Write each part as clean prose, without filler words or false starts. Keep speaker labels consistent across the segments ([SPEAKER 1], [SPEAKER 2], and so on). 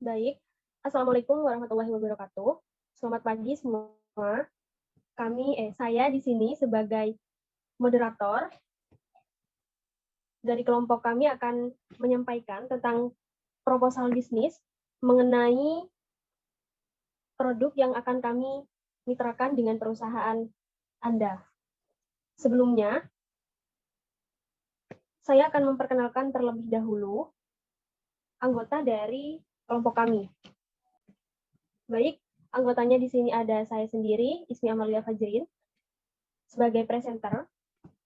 [SPEAKER 1] Baik, Assalamualaikum warahmatullahi wabarakatuh. Selamat pagi semua. Saya di sini sebagai moderator dari kelompok kami akan menyampaikan tentang proposal bisnis mengenai produk yang akan kami mitrakan dengan perusahaan Anda. Sebelumnya, saya akan memperkenalkan terlebih dahulu anggota dari kelompok kami. Baik, anggotanya di sini ada saya sendiri, Ismi Amalia Fajrin, sebagai presenter.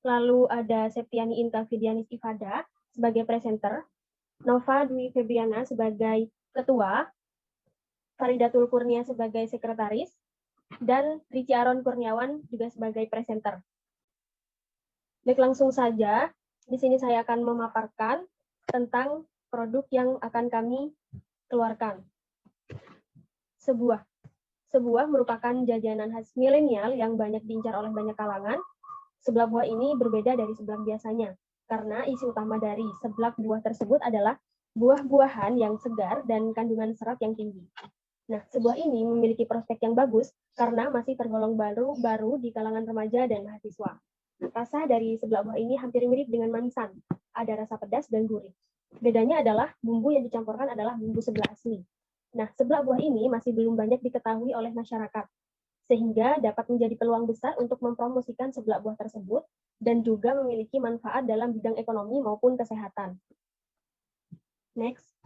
[SPEAKER 1] Lalu ada Septiani Inta Fidianis Ifada sebagai presenter, Nova Dwi Febriana sebagai ketua, Faridatul Kurnia sebagai sekretaris, dan Ricci Aron Kurniawan juga sebagai presenter. Baik, langsung saja. Di sini saya akan memaparkan tentang produk yang akan kami keluarkan. Sebuah merupakan jajanan khas milenial yang banyak diincar oleh banyak kalangan. Seblak buah ini berbeda dari seblak biasanya, karena isi utama dari seblak buah tersebut adalah buah-buahan yang segar dan kandungan serat yang tinggi. Nah, sebuah ini memiliki prospek yang bagus karena masih tergolong baru di kalangan remaja dan mahasiswa. Rasa dari seblak buah ini hampir mirip dengan manisan, ada rasa pedas dan gurih. Bedanya adalah bumbu yang dicampurkan adalah bumbu seblak asli. Nah, seblak buah ini masih belum banyak diketahui oleh masyarakat, sehingga dapat menjadi peluang besar untuk mempromosikan seblak buah tersebut dan juga memiliki manfaat dalam bidang ekonomi maupun kesehatan. Next.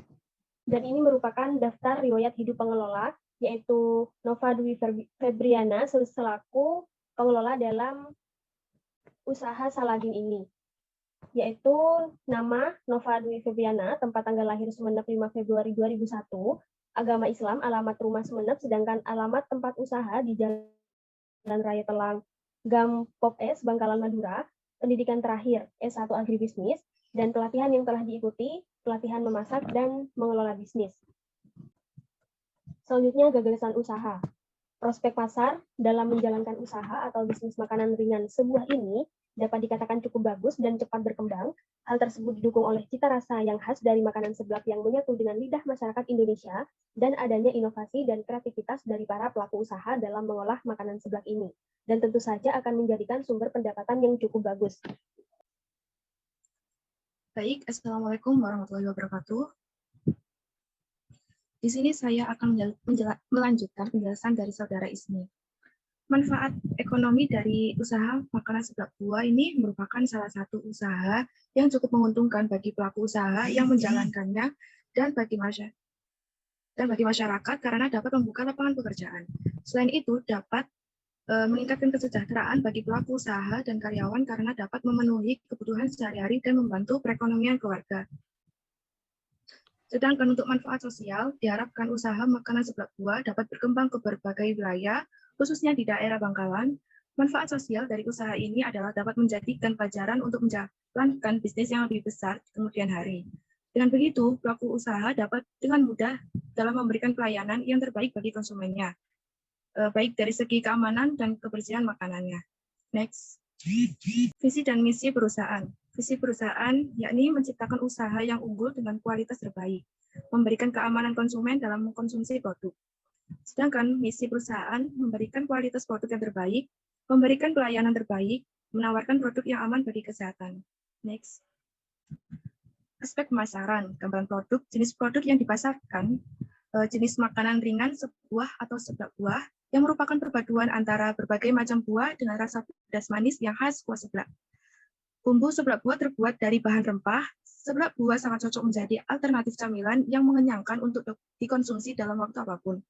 [SPEAKER 1] Dan ini merupakan daftar riwayat hidup pengelola, yaitu Nova Dwi Febriana selaku pengelola dalam usaha Saladin ini, yaitu nama Nova Dwi Febriana, tempat tanggal lahir Sumeneb 5 Februari 2001, agama Islam, alamat rumah Sumeneb, sedangkan alamat tempat usaha di Jalan Raya Telang, Gang Pop S, Bangkalan Madura, pendidikan terakhir S1 Agribisnis, dan pelatihan yang telah diikuti, pelatihan memasak dan mengelola bisnis. Selanjutnya, gagasan usaha. Prospek pasar dalam menjalankan usaha atau bisnis makanan ringan sebuah ini dapat dikatakan cukup bagus dan cepat berkembang. Hal tersebut didukung oleh cita rasa yang khas dari makanan seblak yang menyatu dengan lidah masyarakat Indonesia dan adanya inovasi dan kreativitas dari para pelaku usaha dalam mengolah makanan seblak ini. Dan tentu saja akan menjadikan sumber pendapatan yang cukup bagus.
[SPEAKER 2] Baik, Assalamualaikum warahmatullahi wabarakatuh. Di sini saya akan melanjutkan penjelasan dari Saudara Ismi. Manfaat ekonomi dari usaha makanan seblak buah ini merupakan salah satu usaha yang cukup menguntungkan bagi pelaku usaha yang menjalankannya dan bagi masyarakat karena dapat membuka lapangan pekerjaan. Selain itu, dapat meningkatkan kesejahteraan bagi pelaku usaha dan karyawan karena dapat memenuhi kebutuhan sehari-hari dan membantu perekonomian keluarga. Sedangkan untuk manfaat sosial, diharapkan usaha makanan seblak buah dapat berkembang ke berbagai wilayah, khususnya di daerah Bangkalan. Manfaat sosial dari usaha ini adalah dapat menjadikan pelajaran untuk menjalankan bisnis yang lebih besar di kemudian hari. Dengan begitu, pelaku usaha dapat dengan mudah dalam memberikan pelayanan yang terbaik bagi konsumennya, baik dari segi keamanan dan kebersihan makanannya. Next. Visi dan misi perusahaan. Visi perusahaan yakni menciptakan usaha yang unggul dengan kualitas terbaik, memberikan keamanan konsumen dalam mengkonsumsi produk. Sedangkan misi perusahaan memberikan kualitas produk yang terbaik, memberikan pelayanan terbaik, menawarkan produk yang aman bagi kesehatan. Next. Aspek pemasaran, gambaran produk, jenis produk yang dipasarkan, jenis makanan ringan, sebuah atau seblak buah, yang merupakan perpaduan antara berbagai macam buah dengan rasa pedas manis yang khas kuah seblak. Bumbu seblak buah terbuat dari bahan rempah. Seblak buah sangat cocok menjadi alternatif camilan yang mengenyangkan untuk dikonsumsi dalam waktu apapun.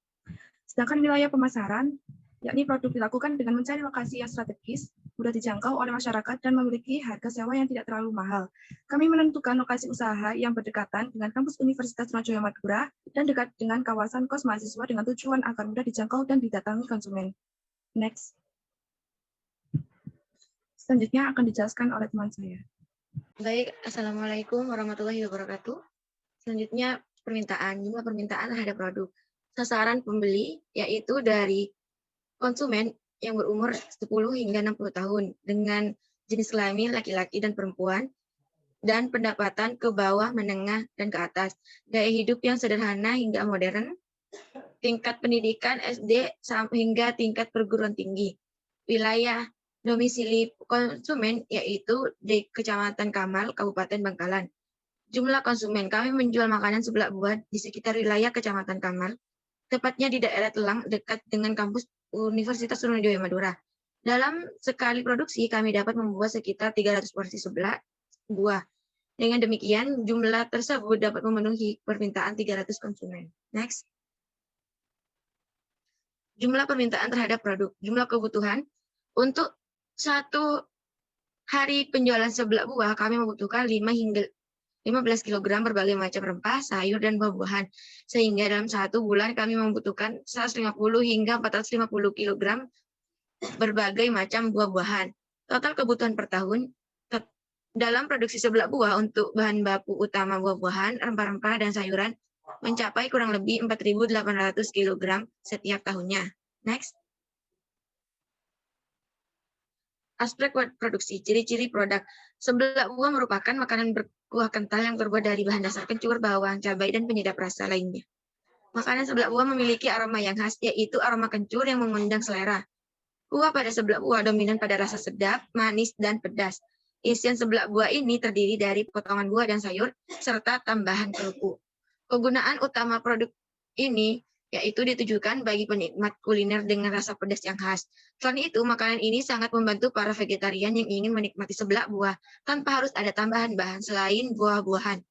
[SPEAKER 2] Sedangkan wilayah pemasaran, yakni produk dilakukan dengan mencari lokasi yang strategis, mudah dijangkau oleh masyarakat, dan memiliki harga sewa yang tidak terlalu mahal. Kami menentukan lokasi usaha yang berdekatan dengan kampus Universitas Trunojoyo Madura dan dekat dengan kawasan kos mahasiswa dengan tujuan agar mudah dijangkau dan didatangi konsumen. Next. Selanjutnya akan dijelaskan oleh teman saya.
[SPEAKER 3] Baik, Assalamualaikum warahmatullahi wabarakatuh. Selanjutnya jumlah permintaan terhadap produk. Sasaran pembeli yaitu dari konsumen yang berumur 10 hingga 60 tahun dengan jenis kelamin laki-laki dan perempuan dan pendapatan ke bawah, menengah, dan ke atas. Gaya hidup yang sederhana hingga modern, tingkat pendidikan SD hingga tingkat perguruan tinggi. Wilayah domisili konsumen yaitu di Kecamatan Kamal, Kabupaten Bangkalan. Jumlah konsumen, kami menjual makanan seblak buah di sekitar wilayah Kecamatan Kamal, tepatnya di daerah Telang, dekat dengan kampus Universitas Trunojoyo Madura. Dalam sekali produksi, kami dapat membuat sekitar 300 porsi seblak buah. Dengan demikian, jumlah tersebut dapat memenuhi permintaan 300 konsumen. Next. Jumlah permintaan terhadap produk. Jumlah kebutuhan. Untuk satu hari penjualan seblak buah, kami membutuhkan 5 hingga 15 kg berbagai macam rempah, sayur, dan buah-buahan. Sehingga dalam satu bulan kami membutuhkan 150 hingga 450 kg berbagai macam buah-buahan. Total kebutuhan per tahun dalam produksi seblak buah untuk bahan baku utama buah-buahan, rempah-rempah, dan sayuran mencapai kurang lebih 4.800 kg setiap tahunnya. Next. Aspek produksi, ciri-ciri produk. Seblak buah merupakan makanan berkuah kental yang terbuat dari bahan dasar kencur, bawang, cabai, dan penyedap rasa lainnya. Makanan seblak buah memiliki aroma yang khas, yaitu aroma kencur yang mengundang selera. Kuah pada seblak buah dominan pada rasa sedap, manis, dan pedas. Isian seblak buah ini terdiri dari potongan buah dan sayur, serta tambahan kerupuk. Kegunaan utama produk ini yaitu ditujukan bagi penikmat kuliner dengan rasa pedas yang khas. Selain itu, makanan ini sangat membantu para vegetarian yang ingin menikmati seblak buah tanpa harus ada tambahan bahan selain buah-buahan.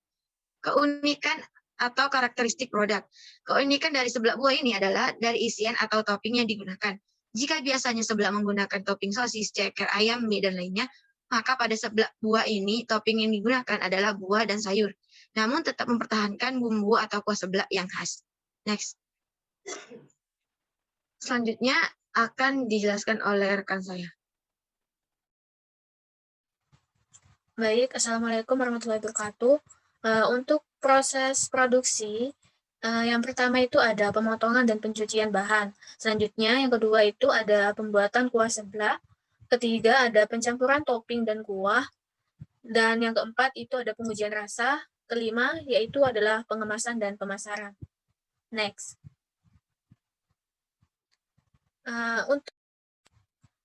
[SPEAKER 3] Keunikan atau karakteristik produk. Keunikan dari seblak buah ini adalah dari isian atau topping yang digunakan. Jika biasanya seblak menggunakan topping sosis, ceker, ayam, mie, dan lainnya, maka pada seblak buah ini topping yang digunakan adalah buah dan sayur, namun tetap mempertahankan bumbu atau kuah seblak yang khas. Next. Selanjutnya akan dijelaskan oleh rekan saya.
[SPEAKER 4] Baik, Assalamualaikum warahmatullahi wabarakatuh. Untuk proses produksi, yang pertama itu ada pemotongan dan pencucian bahan. Selanjutnya, yang kedua itu ada pembuatan kuah seblak. Ketiga, ada pencampuran topping dan kuah. Dan yang keempat itu ada pengujian rasa. Kelima, yaitu adalah pengemasan dan pemasaran. Next. Untuk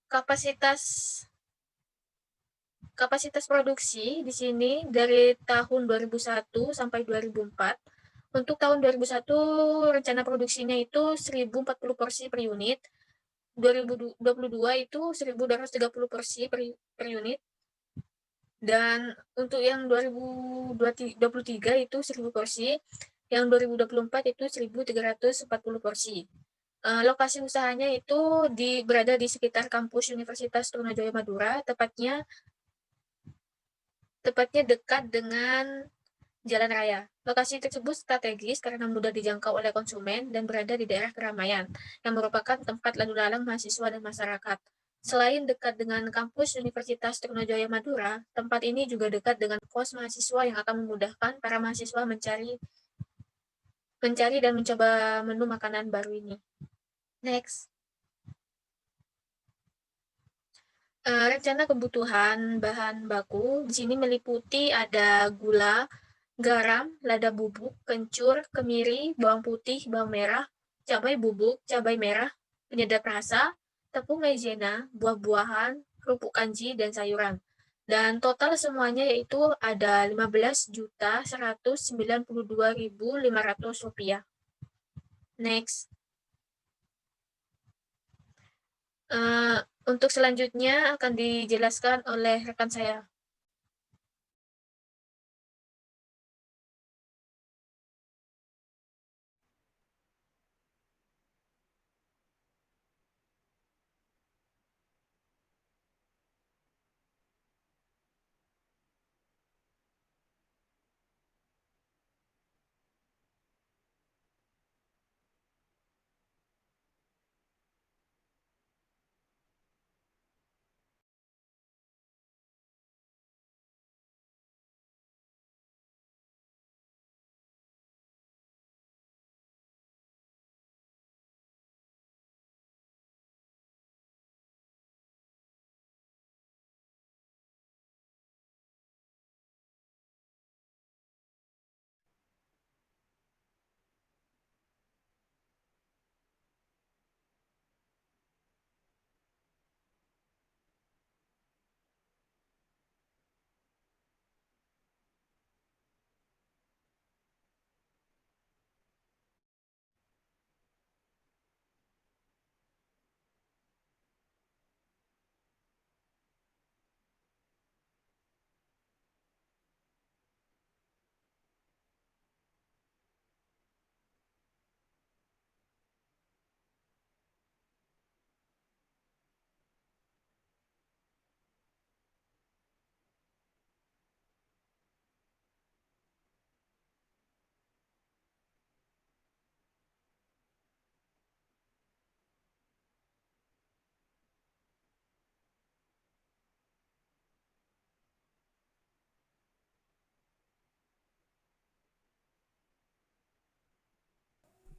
[SPEAKER 4] kapasitas produksi di sini dari tahun 2001 sampai 2004. Untuk tahun 2001 rencana produksinya itu 1.040 porsi per unit. 2022 itu 1.230 porsi per unit. Dan untuk yang 2023 itu 1.000 porsi, yang 2024 itu 1.340 porsi. Lokasi usahanya itu berada di sekitar kampus Universitas Trunojoyo Madura, tepatnya dekat dengan jalan raya. Lokasi tersebut strategis karena mudah dijangkau oleh konsumen dan berada di daerah keramaian, yang merupakan tempat lalu lalang mahasiswa dan masyarakat. Selain dekat dengan kampus Universitas Trunojoyo Madura, tempat ini juga dekat dengan kos mahasiswa yang akan memudahkan para mahasiswa mencari dan mencoba menu makanan baru ini. Next. Rencana kebutuhan bahan baku di sini meliputi ada gula, garam, lada bubuk, kencur, kemiri, bawang putih, bawang merah, cabai bubuk, cabai merah, penyedap rasa, tepung maizena, buah-buahan, kerupuk kanji, dan sayuran. Dan total semuanya yaitu ada Rp15.192.500. Next. Untuk selanjutnya akan dijelaskan oleh rekan saya.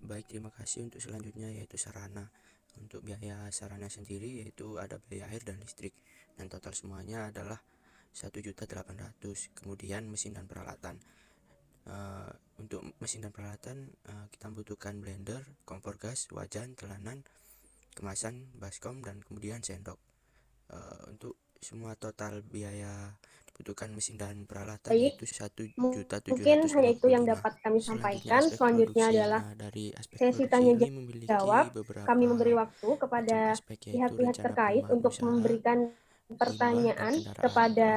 [SPEAKER 5] Baik, terima kasih. Untuk selanjutnya yaitu sarana. Untuk biaya sarana sendiri yaitu ada biaya air dan listrik, dan total semuanya adalah 1.800.000. Kemudian mesin dan peralatan. Untuk mesin dan peralatan kita membutuhkan blender, kompor gas, wajan, telanan, kemasan, baskom, dan kemudian sendok. Untuk semua total biaya dibutuhkan mesin dan peralatan
[SPEAKER 1] Baik,
[SPEAKER 5] yaitu
[SPEAKER 1] mungkin hanya itu yang
[SPEAKER 5] 1.755.
[SPEAKER 1] dapat kami
[SPEAKER 5] Selanjutnya
[SPEAKER 1] sampaikan.
[SPEAKER 5] aspek
[SPEAKER 1] Selanjutnya
[SPEAKER 5] produksi.
[SPEAKER 1] adalah
[SPEAKER 5] Dari aspek
[SPEAKER 1] sesi
[SPEAKER 5] produksi
[SPEAKER 1] tanya
[SPEAKER 5] ini memiliki
[SPEAKER 1] jawab. Kami
[SPEAKER 5] beberapa
[SPEAKER 1] memberi waktu
[SPEAKER 5] macam
[SPEAKER 1] kepada
[SPEAKER 5] aspek, yaitu
[SPEAKER 1] pihak-pihak
[SPEAKER 5] rencana
[SPEAKER 1] terkait
[SPEAKER 5] pengembangan
[SPEAKER 1] untuk
[SPEAKER 5] usaha,
[SPEAKER 1] memberikan
[SPEAKER 5] limbah dan
[SPEAKER 1] pertanyaan
[SPEAKER 5] kendaraan.
[SPEAKER 1] kepada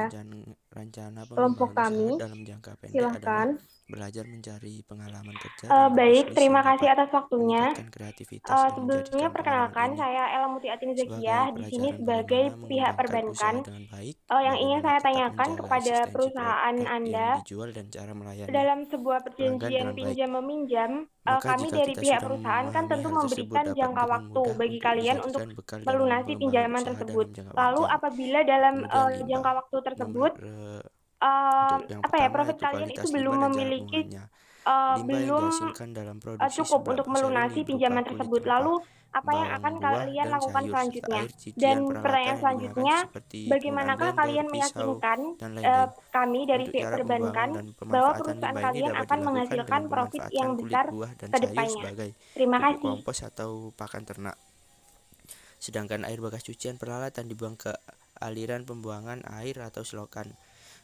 [SPEAKER 5] Rencana
[SPEAKER 1] kelompok
[SPEAKER 5] pengembangan usaha
[SPEAKER 1] kami.
[SPEAKER 5] dalam jangka pendek adalah
[SPEAKER 1] Silahkan.
[SPEAKER 5] belajar mencari pengalaman kerja dan
[SPEAKER 6] Baik,
[SPEAKER 5] berbisnis
[SPEAKER 6] terima
[SPEAKER 5] yang
[SPEAKER 6] kasih
[SPEAKER 5] dapat
[SPEAKER 6] atas waktunya.
[SPEAKER 5] meningkatkan kreativitas dan
[SPEAKER 6] Sebelumnya
[SPEAKER 5] menjadikan pengalaman
[SPEAKER 6] perkenalkan,
[SPEAKER 5] ini
[SPEAKER 6] saya Ella Mutiatini
[SPEAKER 5] sebagai
[SPEAKER 6] Zakiyah di sini
[SPEAKER 5] pelajaran
[SPEAKER 6] sebagai
[SPEAKER 5] bagaimana
[SPEAKER 6] pihak
[SPEAKER 5] mengembangkan usaha
[SPEAKER 6] perbankan.
[SPEAKER 5] dengan baik,
[SPEAKER 6] Yang ingin
[SPEAKER 5] bagaimana
[SPEAKER 6] saya
[SPEAKER 5] tetap
[SPEAKER 6] tanyakan
[SPEAKER 5] menjaga
[SPEAKER 6] kepada
[SPEAKER 5] eksistensi
[SPEAKER 6] perusahaan
[SPEAKER 5] produk yang
[SPEAKER 6] Anda,
[SPEAKER 5] dijual dan cara melayani
[SPEAKER 6] dalam sebuah
[SPEAKER 5] pelanggan
[SPEAKER 6] perjanjian
[SPEAKER 5] dengan baik.
[SPEAKER 6] pinjam-meminjam,
[SPEAKER 5] Maka
[SPEAKER 6] kami
[SPEAKER 5] jika
[SPEAKER 6] dari
[SPEAKER 5] kita
[SPEAKER 6] pihak
[SPEAKER 5] sudah
[SPEAKER 6] perusahaan kan
[SPEAKER 5] memahami
[SPEAKER 6] tentu
[SPEAKER 5] hal tersebut,
[SPEAKER 6] memberikan
[SPEAKER 5] dapat
[SPEAKER 6] jangka
[SPEAKER 5] dengan
[SPEAKER 6] waktu
[SPEAKER 5] mudah
[SPEAKER 6] bagi
[SPEAKER 5] untuk
[SPEAKER 6] kalian untuk
[SPEAKER 5] dijadikan bekal dalam
[SPEAKER 6] melunasi
[SPEAKER 5] pengembangan
[SPEAKER 6] pinjaman
[SPEAKER 5] usaha
[SPEAKER 6] tersebut.
[SPEAKER 5] dalam jangka
[SPEAKER 6] Lalu
[SPEAKER 5] panjang.
[SPEAKER 6] apabila dalam
[SPEAKER 5] Kemudian limbah.
[SPEAKER 6] jangka waktu tersebut,
[SPEAKER 5] Untuk yang pertama
[SPEAKER 6] profit
[SPEAKER 5] yaitu
[SPEAKER 6] kalian itu
[SPEAKER 5] kualitas
[SPEAKER 6] belum
[SPEAKER 5] limbah dan cara
[SPEAKER 6] memiliki
[SPEAKER 5] pengolahannya. Limbah yang
[SPEAKER 6] belum
[SPEAKER 5] dihasilkan dalam produksi
[SPEAKER 6] cukup
[SPEAKER 5] seblak
[SPEAKER 6] untuk
[SPEAKER 5] sayur ini
[SPEAKER 6] melunasi
[SPEAKER 5] berupa
[SPEAKER 6] pinjaman
[SPEAKER 5] kulit
[SPEAKER 6] tersebut.
[SPEAKER 5] rempah,
[SPEAKER 6] Lalu, apa yang akan
[SPEAKER 5] bawang, buah,
[SPEAKER 6] kalian
[SPEAKER 5] dan
[SPEAKER 6] lakukan
[SPEAKER 5] sayur, serta
[SPEAKER 6] selanjutnya?
[SPEAKER 5] air cucian
[SPEAKER 6] Dan
[SPEAKER 5] peralatan
[SPEAKER 6] pertanyaan
[SPEAKER 5] yang digunakan
[SPEAKER 6] selanjutnya,
[SPEAKER 5] seperti penggunaan
[SPEAKER 6] bagaimanakah
[SPEAKER 5] blender,
[SPEAKER 6] kalian
[SPEAKER 5] pisau,
[SPEAKER 6] meyakinkan
[SPEAKER 5] dan lain-lain.
[SPEAKER 6] kami dari
[SPEAKER 5] Untuk
[SPEAKER 6] pihak
[SPEAKER 5] cara pembuangan
[SPEAKER 6] perbankan
[SPEAKER 5] dan
[SPEAKER 6] bahwa
[SPEAKER 5] pemanfaatan
[SPEAKER 6] perusahaan
[SPEAKER 5] limbah ini
[SPEAKER 6] kalian
[SPEAKER 5] dapat
[SPEAKER 6] akan
[SPEAKER 5] dilakukan
[SPEAKER 6] menghasilkan
[SPEAKER 5] dengan
[SPEAKER 6] profit
[SPEAKER 5] memanfaatkan
[SPEAKER 6] yang
[SPEAKER 5] kulit
[SPEAKER 6] besar
[SPEAKER 5] buah dan
[SPEAKER 6] ke
[SPEAKER 5] sayur
[SPEAKER 6] depannya?
[SPEAKER 5] sebagai
[SPEAKER 6] Terima
[SPEAKER 5] pupuk
[SPEAKER 6] kasih.
[SPEAKER 5] kompos atau pakan ternak. Sedangkan air bekas cucian peralatan dibuang ke aliran pembuangan air atau selokan.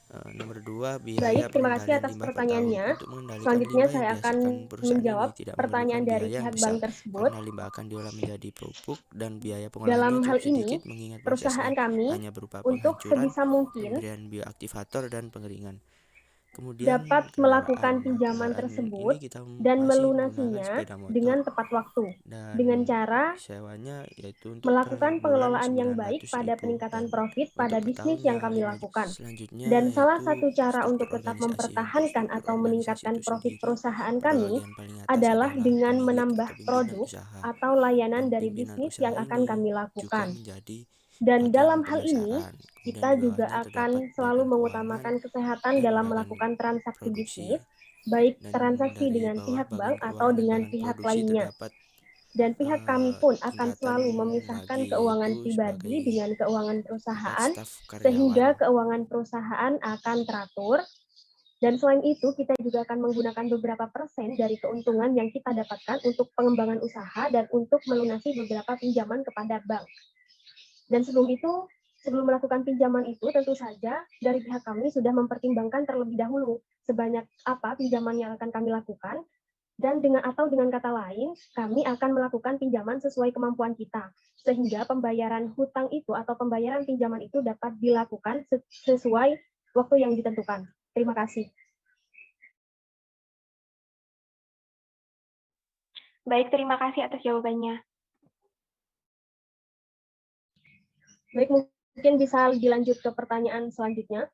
[SPEAKER 5] Nomor 2, biaya
[SPEAKER 1] Baik, terima kasih
[SPEAKER 5] pengendalian
[SPEAKER 1] atas
[SPEAKER 5] limbah per tahun.
[SPEAKER 1] pertanyaannya.
[SPEAKER 5] Untuk mengendalikan
[SPEAKER 1] Selanjutnya
[SPEAKER 5] limbah yang
[SPEAKER 1] saya akan
[SPEAKER 5] dihasilkan perusahaan
[SPEAKER 1] menjawab
[SPEAKER 5] ini tidak
[SPEAKER 1] pertanyaan
[SPEAKER 5] memerlukan
[SPEAKER 1] dari
[SPEAKER 5] biaya yang
[SPEAKER 1] pihak
[SPEAKER 5] besar,
[SPEAKER 1] bank tersebut.
[SPEAKER 5] karena limbah akan diolah menjadi pupuk dan biaya
[SPEAKER 1] Dalam
[SPEAKER 5] pengolahannya
[SPEAKER 1] hal
[SPEAKER 5] cukup sedikit,
[SPEAKER 1] ini,
[SPEAKER 5] mengingat
[SPEAKER 1] perusahaan
[SPEAKER 5] prosesnya
[SPEAKER 1] kami
[SPEAKER 5] hanya berupa
[SPEAKER 1] untuk
[SPEAKER 5] penghancuran,
[SPEAKER 1] sebisa mungkin
[SPEAKER 5] pemberian bioaktivator, dan pengeringan. Kemudian
[SPEAKER 1] dapat melakukan pinjaman
[SPEAKER 5] kendaraan
[SPEAKER 1] tersebut
[SPEAKER 5] ini kita
[SPEAKER 1] dan
[SPEAKER 5] masih menggunakan
[SPEAKER 1] melunasinya
[SPEAKER 5] sepeda motor,
[SPEAKER 1] dengan tepat waktu,
[SPEAKER 5] dan
[SPEAKER 1] dengan cara
[SPEAKER 5] sewanya yaitu untuk per
[SPEAKER 1] melakukan
[SPEAKER 5] bulan
[SPEAKER 1] pengelolaan yang baik
[SPEAKER 5] 900.000
[SPEAKER 1] pada
[SPEAKER 5] dan
[SPEAKER 1] peningkatan profit
[SPEAKER 5] untuk
[SPEAKER 1] pada
[SPEAKER 5] per
[SPEAKER 1] bisnis yang
[SPEAKER 5] tahunnya
[SPEAKER 1] kami
[SPEAKER 5] 5 juta.
[SPEAKER 1] lakukan.
[SPEAKER 5] Selanjutnya
[SPEAKER 1] Dan salah
[SPEAKER 5] yaitu
[SPEAKER 1] satu cara untuk
[SPEAKER 5] struktur
[SPEAKER 1] tetap
[SPEAKER 5] organisasi. Untuk
[SPEAKER 1] mempertahankan
[SPEAKER 5] struktur
[SPEAKER 1] atau
[SPEAKER 5] organisasi
[SPEAKER 1] meningkatkan
[SPEAKER 5] itu
[SPEAKER 1] profit
[SPEAKER 5] sendiri,
[SPEAKER 1] perusahaan
[SPEAKER 5] pada
[SPEAKER 1] kami
[SPEAKER 5] bagian paling atas
[SPEAKER 1] adalah dengan
[SPEAKER 5] pemilik
[SPEAKER 1] menambah
[SPEAKER 5] atau pimpinan
[SPEAKER 1] produk
[SPEAKER 5] usaha,
[SPEAKER 1] atau layanan
[SPEAKER 5] dan
[SPEAKER 1] dari
[SPEAKER 5] pimpinan
[SPEAKER 1] bisnis
[SPEAKER 5] usaha
[SPEAKER 1] yang akan
[SPEAKER 5] ini
[SPEAKER 1] kami
[SPEAKER 5] juga
[SPEAKER 1] lakukan.
[SPEAKER 5] menjadi
[SPEAKER 1] Dan
[SPEAKER 5] bagian
[SPEAKER 1] dalam hal ini,
[SPEAKER 5] pemasaran. Kemudian
[SPEAKER 1] kita
[SPEAKER 5] di
[SPEAKER 1] juga
[SPEAKER 5] bawahnya terdapat
[SPEAKER 1] akan selalu
[SPEAKER 5] badan keuangan
[SPEAKER 1] mengutamakan kesehatan
[SPEAKER 5] dan
[SPEAKER 1] dalam
[SPEAKER 5] badan
[SPEAKER 1] melakukan transaksi
[SPEAKER 5] produksi.
[SPEAKER 1] bisnis, baik
[SPEAKER 5] Dan
[SPEAKER 1] transaksi
[SPEAKER 5] dari
[SPEAKER 1] dengan
[SPEAKER 5] bawah
[SPEAKER 1] pihak
[SPEAKER 5] bagian
[SPEAKER 1] bank atau
[SPEAKER 5] keuangan dan
[SPEAKER 1] dengan
[SPEAKER 5] bagian
[SPEAKER 1] pihak
[SPEAKER 5] produksi
[SPEAKER 1] lainnya.
[SPEAKER 5] terdapat
[SPEAKER 1] Dan pihak kami pun akan
[SPEAKER 5] tingkatan
[SPEAKER 1] selalu memisahkan
[SPEAKER 5] lagi,
[SPEAKER 1] keuangan
[SPEAKER 5] yaitu
[SPEAKER 1] pribadi
[SPEAKER 5] sebagai
[SPEAKER 1] dengan keuangan
[SPEAKER 5] tingkat
[SPEAKER 1] perusahaan,
[SPEAKER 5] staf
[SPEAKER 1] sehingga
[SPEAKER 5] karyawan.
[SPEAKER 1] keuangan perusahaan akan teratur. Dan selain itu, kita juga akan menggunakan beberapa persen dari keuntungan yang kita dapatkan untuk pengembangan usaha dan untuk melunasi beberapa pinjaman kepada bank. Dan sebelum melakukan pinjaman itu, tentu saja dari pihak kami sudah mempertimbangkan terlebih dahulu sebanyak apa pinjaman yang akan kami lakukan, dan dengan kata lain, kami akan melakukan pinjaman sesuai kemampuan kita, sehingga pembayaran hutang itu atau pembayaran pinjaman itu dapat dilakukan sesuai waktu yang ditentukan. Terima kasih.
[SPEAKER 6] Baik, terima kasih atas jawabannya.
[SPEAKER 1] Baik, mungkin bisa dilanjut ke pertanyaan selanjutnya.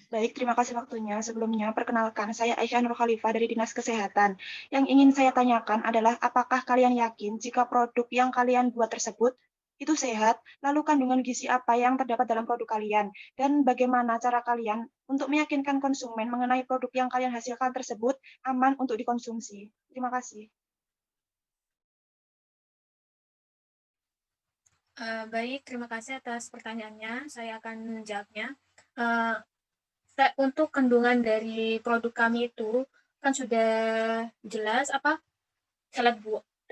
[SPEAKER 7] Baik, terima kasih waktunya. Sebelumnya, perkenalkan, saya Aisyah Nur Khalifah dari Dinas Kesehatan. Yang ingin saya tanyakan adalah, apakah kalian yakin jika produk yang kalian buat tersebut itu sehat, lalu kandungan gizi apa yang terdapat dalam produk kalian, dan bagaimana cara kalian untuk meyakinkan konsumen mengenai produk yang kalian hasilkan tersebut aman untuk dikonsumsi? Terima kasih.
[SPEAKER 4] Baik, terima kasih atas pertanyaannya. Saya akan menjawabnya. Untuk kandungan dari produk kami itu kan sudah jelas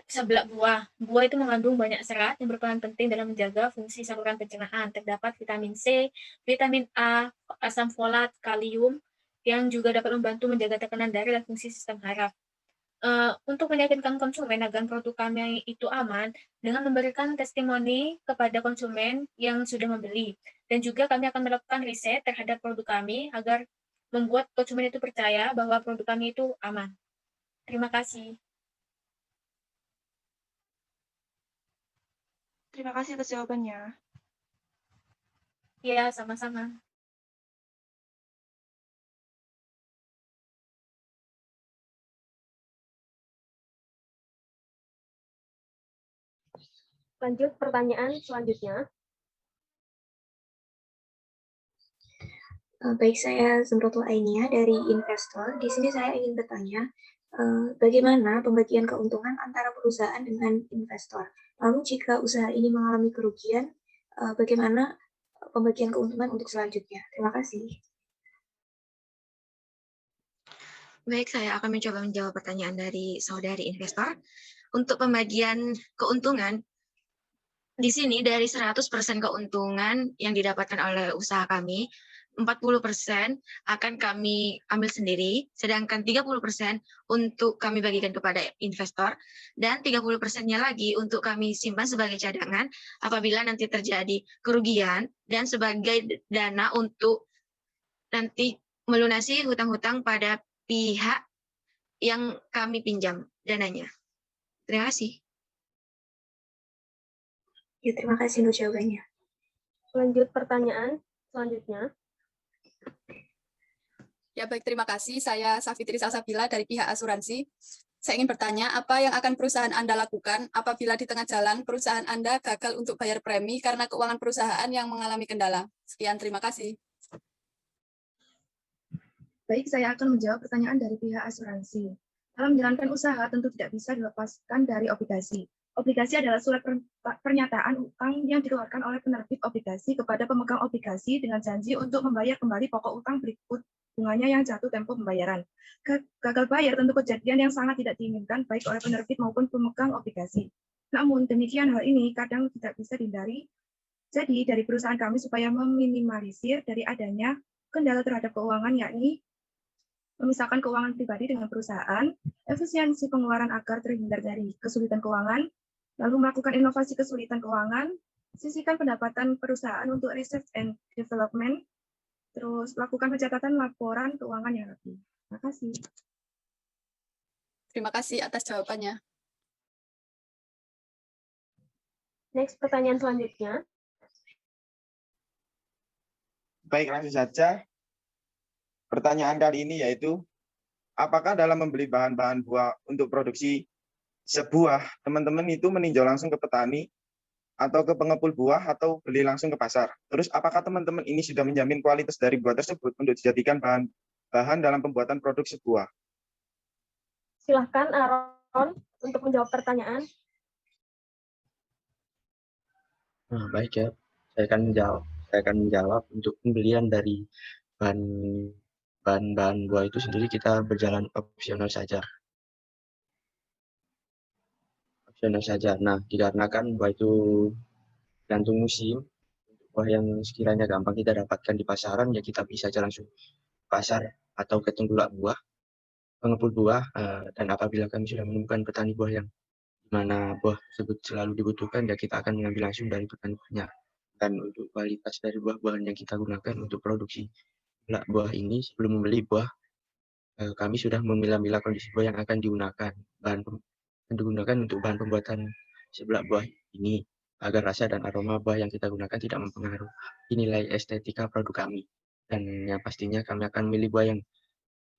[SPEAKER 4] seblak buah. Buah itu mengandung banyak serat yang berperan penting dalam menjaga fungsi saluran pencernaan. Terdapat vitamin C, vitamin A, asam folat, kalium yang juga dapat membantu menjaga tekanan darah dan fungsi sistem saraf. Untuk meyakinkan konsumen agar produk kami itu aman dengan memberikan testimoni kepada konsumen yang sudah membeli. Dan juga kami akan melakukan riset terhadap produk kami agar membuat konsumen itu percaya bahwa produk kami itu aman. Terima kasih.
[SPEAKER 7] Terima kasih atas jawabannya.
[SPEAKER 4] Ya, sama-sama.
[SPEAKER 1] Lanjut pertanyaan selanjutnya.
[SPEAKER 8] Baik, saya Zumratul Ainia dari investor. Di sini saya ingin bertanya, bagaimana pembagian keuntungan antara perusahaan dengan investor. Lalu jika usaha ini mengalami kerugian, bagaimana pembagian keuntungan untuk selanjutnya? Terima kasih.
[SPEAKER 3] Baik, saya akan mencoba menjawab pertanyaan dari saudari investor. Untuk pembagian keuntungan, di sini dari 100% keuntungan yang didapatkan oleh usaha kami, 40% akan kami ambil sendiri, sedangkan 30% untuk kami bagikan kepada investor, dan 30%-nya lagi untuk kami simpan sebagai cadangan apabila nanti terjadi kerugian dan sebagai dana untuk nanti melunasi hutang-hutang pada pihak yang kami pinjam dananya. Terima kasih.
[SPEAKER 8] Ya, terima kasih untuk jawabannya.
[SPEAKER 1] Lanjut pertanyaan selanjutnya.
[SPEAKER 9] Ya baik, terima kasih. Saya Safitri Salsabila dari pihak asuransi. Saya ingin bertanya, apa yang akan perusahaan Anda lakukan apabila di tengah jalan perusahaan Anda gagal untuk bayar premi karena keuangan perusahaan yang mengalami kendala? Sekian, terima kasih.
[SPEAKER 2] Baik, saya akan menjawab pertanyaan dari pihak asuransi. Dalam menjalankan usaha tentu tidak bisa dilepaskan dari obligasi. Obligasi adalah surat pernyataan utang yang dikeluarkan oleh penerbit obligasi kepada pemegang obligasi dengan janji untuk membayar kembali pokok utang berikut bunganya yang jatuh tempo pembayaran. Gagal bayar tentu kejadian yang sangat tidak diinginkan baik oleh penerbit maupun pemegang obligasi. Namun demikian hal ini kadang tidak bisa dihindari. Jadi dari perusahaan kami supaya meminimalisir dari adanya kendala terhadap keuangan, yakni memisahkan keuangan pribadi dengan perusahaan, efisiensi pengeluaran agar terhindar dari kesulitan keuangan, lalu melakukan inovasi kesulitan keuangan, sisihkan pendapatan perusahaan untuk research and development, terus lakukan pencatatan laporan keuangan yang rapi. Terima kasih.
[SPEAKER 9] Terima kasih atas jawabannya.
[SPEAKER 1] Next, pertanyaan selanjutnya.
[SPEAKER 10] Baik, langsung saja. Pertanyaan kali ini yaitu, apakah dalam membeli bahan-bahan buah untuk produksi sebuah, teman-teman itu meninjau langsung ke petani atau ke pengepul buah atau beli langsung ke pasar? Terus apakah teman-teman ini sudah menjamin kualitas dari buah tersebut untuk dijadikan bahan dalam pembuatan produk sebuah?
[SPEAKER 1] Silahkan Aaron untuk menjawab pertanyaan.
[SPEAKER 5] Nah, baik ya, saya akan menjawab untuk pembelian dari bahan-bahan buah itu sendiri kita berjalan opsional saja. Nah, dikarenakan buah itu tergantung musim, buah yang sekiranya gampang kita dapatkan di pasaran, ya kita bisa aja langsung pasar atau ke tengkulak buah, pengepul buah, dan apabila kami sudah menemukan petani buah yang mana buah tersebut selalu dibutuhkan, ya kita akan mengambil langsung dari petani buahnya. Dan untuk kualitas dari buah-buahan yang kita gunakan untuk produksi buah ini, sebelum membeli buah, kami sudah memilah-milah kondisi buah yang akan digunakan untuk bahan pembuatan sebelah buah ini, agar rasa dan aroma buah yang kita gunakan tidak mempengaruhi nilai estetika produk kami. Dan yang pastinya kami akan memilih buah yang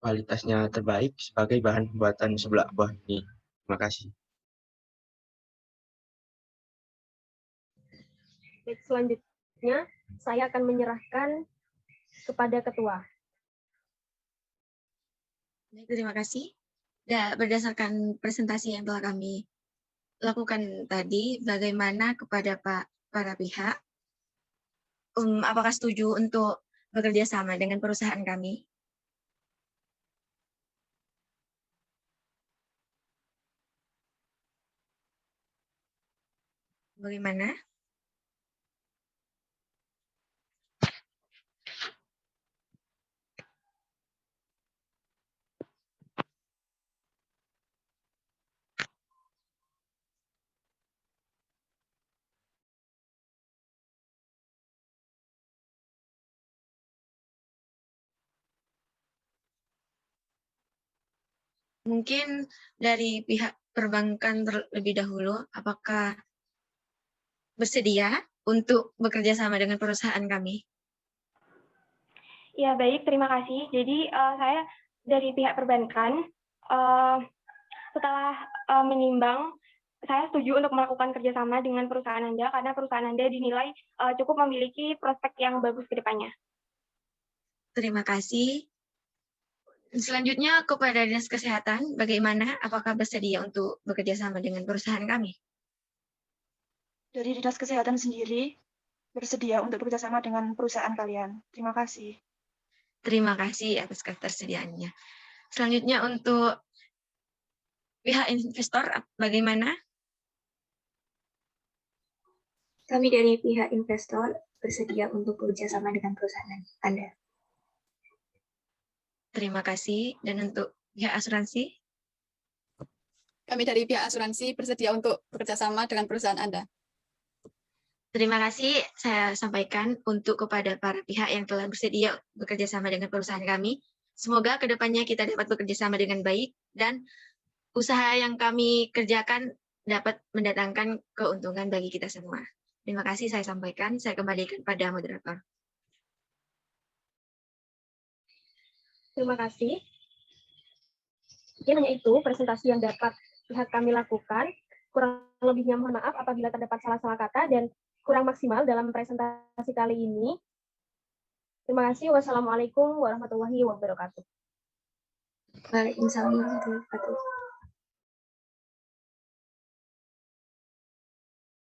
[SPEAKER 5] kualitasnya terbaik sebagai bahan pembuatan sebelah buah ini. Terima kasih.
[SPEAKER 1] Baik, selanjutnya saya akan menyerahkan kepada ketua.
[SPEAKER 3] Baik, terima kasih. Berdasarkan presentasi yang telah kami lakukan tadi, bagaimana kepada para pihak, apakah setuju untuk bekerja sama dengan perusahaan kami? Bagaimana? Mungkin dari pihak perbankan terlebih dahulu, apakah bersedia untuk bekerja sama dengan perusahaan kami?
[SPEAKER 6] Ya baik, terima kasih. Jadi saya dari pihak perbankan, setelah menimbang, saya setuju untuk melakukan kerjasama dengan perusahaan Anda karena perusahaan Anda dinilai cukup memiliki prospek yang bagus ke depannya.
[SPEAKER 3] Terima kasih. Selanjutnya kepada Dinas Kesehatan, bagaimana? Apakah bersedia untuk bekerja sama dengan perusahaan kami?
[SPEAKER 7] Dari Dinas Kesehatan sendiri bersedia untuk bekerjasama dengan perusahaan kalian. Terima kasih.
[SPEAKER 3] Terima kasih atas ketersediaannya. Selanjutnya untuk pihak investor, bagaimana?
[SPEAKER 8] Kami dari pihak investor bersedia untuk bekerja sama dengan perusahaan Anda.
[SPEAKER 3] Terima kasih. Dan untuk pihak asuransi?
[SPEAKER 9] Kami dari pihak asuransi bersedia untuk bekerja sama dengan perusahaan Anda.
[SPEAKER 3] Terima kasih saya sampaikan untuk kepada para pihak yang telah bersedia bekerja sama dengan perusahaan kami. Semoga kedepannya kita dapat bekerja sama dengan baik dan usaha yang kami kerjakan dapat mendatangkan keuntungan bagi kita semua. Terima kasih saya sampaikan, saya kembalikan pada moderator.
[SPEAKER 1] Terima kasih. Mungkin hanya itu presentasi yang dapat pihak kami lakukan. Kurang lebihnya mohon maaf apabila terdapat salah-salah kata dan kurang maksimal dalam presentasi kali ini. Terima kasih. Wassalamualaikum warahmatullahi wabarakatuh.
[SPEAKER 8] Waalaikumsalam warahmatullahi wabarakatuh.